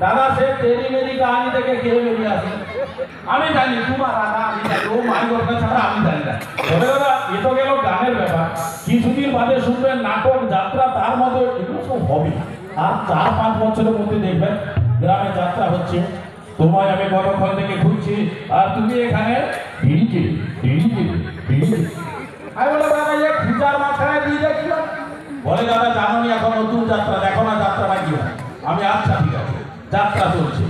दादा से तेरी मेरी कहानी देखे কে বেরিয়ে আসে আমি জানি তোমার দাদা আমি জানি ও মাই কথা ছাড়া আমি জানি না তবে দাদা এ তো গেল গানের ব্যাপার কিছুদিন বাদে শুনবেন নাটক যাত্রা তার মধ্যে এগুলো সব হবে আর 4-5 বছরের মধ্যে দেখবেন গ্রামে যাত্রা হচ্ছে তোমায় আমি কতক্ষণ থেকে খুঁজছি আর তুমি এখানে ঢিলকে আমি বলে দাদা এই খুঁজার মাথায় দিয়ে দেখি বলে দাদা জানো নি এখন নতুন যাত্রা দেখো না যাত্রাটা কি হয় আমি আচ্ছা ঠিক আছে যাত্রা চলছে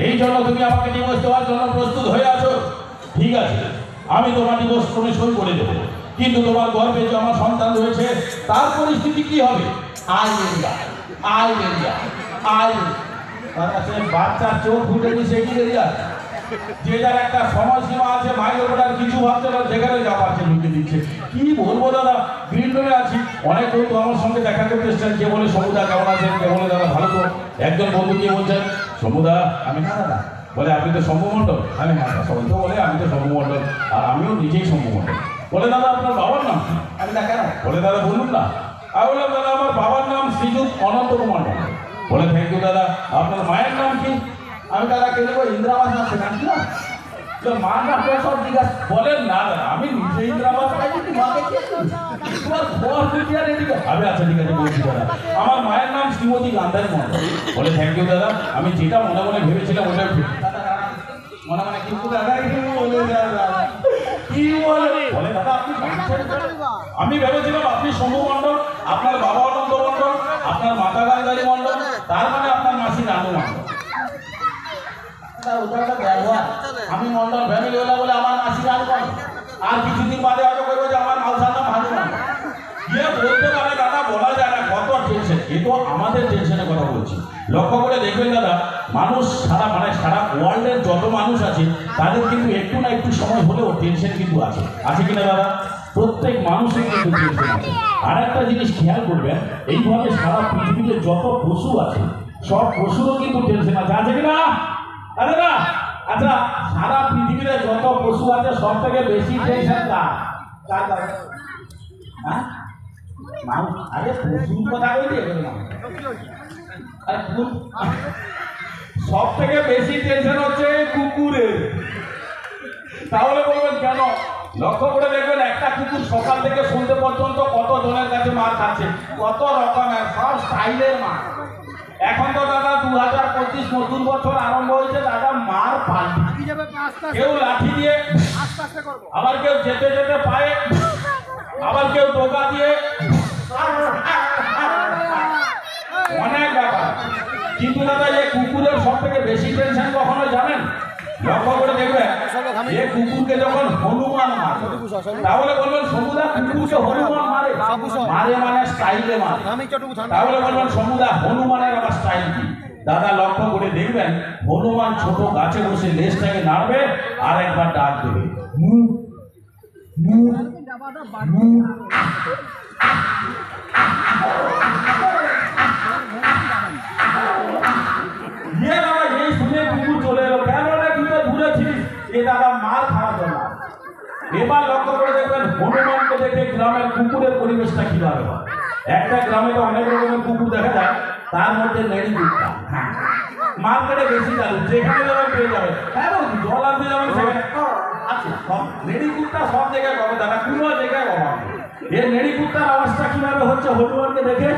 এই জন্য তুমি আমাকে ডিভোর্স দেওয়ার জন্য প্রস্তুত হয়ে আছো ঠিক আছে আমি তোমার ডিভোর্স ফর্মে সই করে দেবো কিন্তু তোমার গর্ভে যে আমার সন্তান রয়েছে তার পরিস্থিতি কি হবে বাচ্চার চোখ ফুটে সে কি বেরিয়ে যে যার একটা সময়সীমা আছে ভাই ওটার কিছু ভাবছে না যেখানে যা পাচ্ছে ঢুকে দিচ্ছে কি বলবো দাদা গ্রিন রুমে আছি অনেক বন্ধু আমার সঙ্গে দেখা করতে এসছেন কে বলে সমুদা কেমন আছেন কে বলে দাদা ভালো তো একজন বন্ধু কে বলছেন সমুদা আমি না দাদা বলে আপনি তো শম্ভুমণ্ডল আমি হ্যাঁ সবাই তো বলে আমি তো শম্ভুমণ্ডল আর আমিও নিজেই শম্ভুমণ্ডল বলে দাদা আপনার বাবার নাম আমি না কেন বলে দাদা বলুন না আমি বললাম দাদা আমার বাবার নাম শ্রীযুক্ত অনন্ত কুমার মণ্ডল বলে থ্যাংক ইউ দাদা আপনার মায়ের নাম কি আমি দাদা কে দেবো ইন্দ্রাবাস না সেখান না মার না সব জিজ্ঞাসা বলেন না দাদা আমি নিজে ইন্দ্রাবাস পাইছি মাকে তোমার ঘর দুটিয়া রেডি আমি আচ্ছা ঠিক আছে বলছি দাদা আমার মায়ের নাম শ্রীমতী গান্ধারী মণ্ডল বলে থ্যাংক ইউ দাদা আমি যেটা মনে মনে ভেবেছিলাম ওটা মনে মনে কিন্তু দাদা বলে দাদা কি বলে দাদা আপনি আমি ভেবেছিলাম আপনি শম্ভু মণ্ডল আপনার বাবা অনন্ত মণ্ডল আপনার মাতা গান্ধারী মণ্ডল তার মানে আপনার মাসি রানু মণ্ডল আমি মন্ডল ফ্যামিলি হলে বলে আমার মাসি রানু আর কিছুদিন বাদে হয়তো করবো যে আমার মালসার নাম ভালো না গিয়ে বলতে পারে দাদা বলা যায় না কত টেনশন এ তো আমাদের টেনশনের কথা বলছি লক্ষ্য করে দেখবেন দাদা মানুষ সারা সারা ওয়ার্ল্ডের যত মানুষ আছে তাদের কিন্তু একটু না একটু সময় হলেও টেনশন কিন্তু আছে কিনা দাদা প্রত্যেক মানুষের কিন্তু টেনশন আছে আর একটা জিনিস খেয়াল করবেন এইভাবে সারা পৃথিবীতে যত পশু আছে সব পশুরও কিন্তু টেনশন আছে কিনা আরে না আচ্ছা সারা পৃথিবীতে যত পশু আছে সব থেকে বেশি টেনশন কার হ্যাঁ মানুষ আরে পশুর কথা বলছি সব থেকে বেশি টেনশন হচ্ছে কুকুরের তাহলে বলবেন কেন লক্ষ্য করে দেখবেন একটা কুকুর সকাল থেকে সন্ধ্যে পর্যন্ত কত জনের কাছে মার খাচ্ছে কত রকমের সব স্টাইলের মার এখন তো দাদা 2025 নতুন বছর আরম্ভ হয়েছে দাদা মার পাল্টি কেউ লাঠি দিয়ে আবার কেউ যেতে যেতে পায়ে আবার কেউ টোকা দিয়ে অনেক ব্যাপার কিন্তু দাদা এই কুকুরের সব থেকে বেশি টেনশন কখনো জানেন লক্ষ্য করে দেখবেন এই কুকুরকে যখন হনুমান মারে তাহলে বলবেন সমুদা কুকুরকে হনুমান মারে মানে স্টাইলে মারে তাহলে বলবেন সমুদা হনুমানের আবার স্টাইল কি দাদা লক্ষ্য করে দেখবেন হনুমান ছোট গাছে বসে লেজটাকে নাড়বে আর একবার ডাক দেবে এই শুনে কুকুর চলে এলো কেন রে তুই তো দূরে ছিলিস এ দাদা মার খাওয়ার জন্য এবার লক্ষ্য করে দেখবেন হনুমানকে দেখে গ্রামের কুকুরের পরিবেশটা কিভাবে হয় একটা গ্রামে তো অনেক রকমের কুকুর দেখা যায় তার মধ্যে নেড়ি কুকুরটা মার্কেটে বেশি চালু যেখানে যাবেন পেয়ে যাবে হ্যাঁ জল আনতে যাবেন সেখানে আচ্ছা সব নেড়ি কুকুরটা সব জায়গায় পাবে দাদা কোনো জায়গায় পাবে এই নেড়ি কুকুরটার আওয়াজটা কিভাবে হচ্ছে হনুমানকে দেখে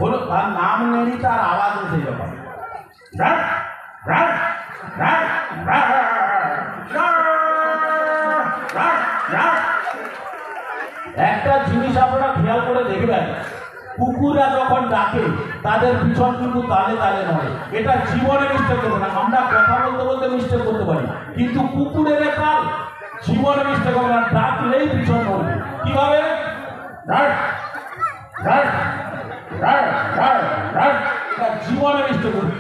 হলো তার নাম নেড়ি তার আওয়াজ সেই রকম একটা জিনিস আপনারা খেয়াল করে দেখবেন কুকুররা যখন ডাকে তাদের পিছন কিন্তু তালে তালে নয় এটা জীবনে মিস্টেক করবে না আমরা কথা বলতে বলতে মিস্টেক করতে পারি কিন্তু কুকুরের কাল জীবনে মিস্টেক হবে না ডাকলেই পিছন নড়বে কিভাবে জীবনে মিস্টেক করবে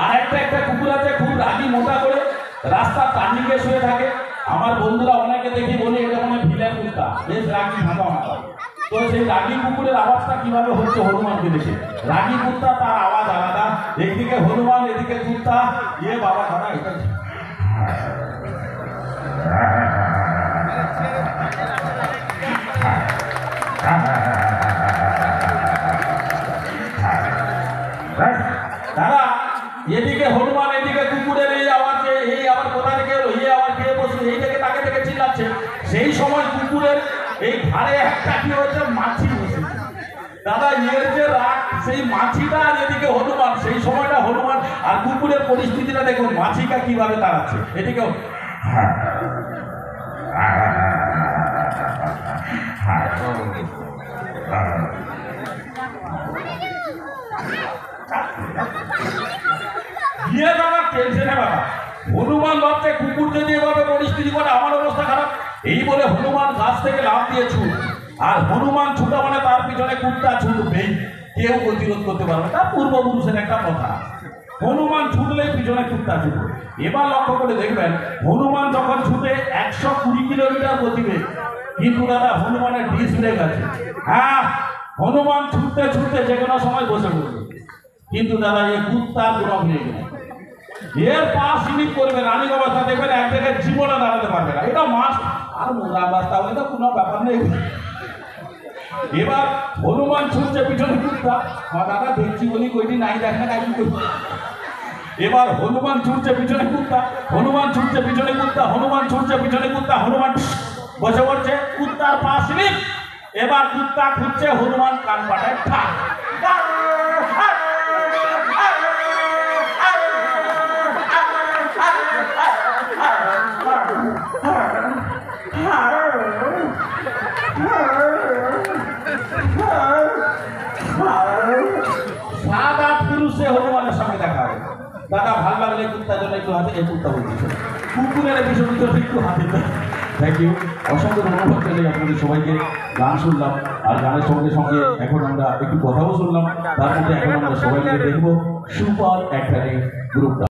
আর একটা কুকুর আছে খুব রাগি মোটা করে রাস্তা টার্নিংয়ে শুয়ে থাকে আমার বন্ধুরা অনেকে দেখি বলে এটা মনে ভিলেন কুত্তা বেশ রাগি ভাঙা মাথা তো তো সেই রাগী কুকুরের আওয়াজটা কিভাবে হচ্ছে হনুমানকে দেখে। রাগী কুত্তা তার আওয়াজ আলাদা, একদিকে হনুমান এদিকে কুত্তা, বাবা দাদা এটা দাদা, এদিকে হনুমান এদিকে কুকুরের এই আওয়াজে এই আবার কোথা থেকে এলো, আবার খেয়ে বসলো, এই থেকে তাকে থেকে চিল্লাচ্ছে। সেই সময় কুকুরের এই ঘাড়ে একটা কি হচ্ছে, মাছি বসেছে। দাদা এর যে রাগ, সেই মাছিটা আর এদিকে হনুমান, সেই সময়টা হনুমান আর কুকুরের পরিস্থিতিটা দেখুন, মাছিটা কিভাবে দাঁড়াচ্ছে। এদিকে টেনশনে বাবা, হনুমান ভাবছে কুকুর যদি এভাবে পরিস্থিতি করে আমার অবস্থা খারাপ। এই বলে হনুমান গাছ থেকে লাফ দিয়ে ছুট, আর হনুমান ছুটা মানে তার পিছনে কুত্তা ছুটবেই, কেউ প্রতিরোধ করতে পারবে। তার পূর্বপুরুষের একটা কথা, হনুমান ছুটলেই পিছনে কুত্তা ছুটবে। এবার লক্ষ্য করে দেখবেন, হনুমান যখন ছুটে 120 কিলোমিটার গতিবেগ, কিন্তু দাদা হনুমানের ডিস ব্রেক আছে। হ্যাঁ, হনুমান ছুটতে ছুটতে যে কোনো সময় বসে পড়বে, কিন্তু দাদা এই কুত্তার কোনো ব্রেক নেই। এর পা স্লিপ করবে, রানিং অবস্থা দেখবেন এক জায়গায় জীবনে দাঁড়াতে পারবে না। এটা মাস আর মোরা রাস্তা হলে তো কোনো ব্যাপার নেই। এবার হনুমান ছুটছে পিছনে কুত্তা, দাদা দেখছি বলি কইটি নাই দেখা কাজ করতে। এবার হনুমান ছুটছে পিছনে কুত্তা, হনুমান ছুটছে পিছনে কুত্তা, হনুমান ছুটছে পিছনে কুত্তা, হনুমান বসে পড়ছে, কুত্তার পা স্লিপ। এবার কুত্তা খুঁজছে, হনুমান কান পাটায় ঠাক। হনুমানের সঙ্গে দেখা হবে। দাদা ভালো লাগলে কুত্তার জন্য একটু হাতে, এই কুত্তা বলছে কুকুরের বিষয় একটু হাতে। থ্যাংক ইউ, অসংখ্য ধন্যবাদ জানাই আপনাদের সবাইকে। গান শুনলাম, আর গানের সঙ্গে সঙ্গে এখন আমরা একটু কথাও শুনলাম। তার মধ্যে এখন আমরা সবাই মিলে দেখবো সুপার একটা গ্রুপটা।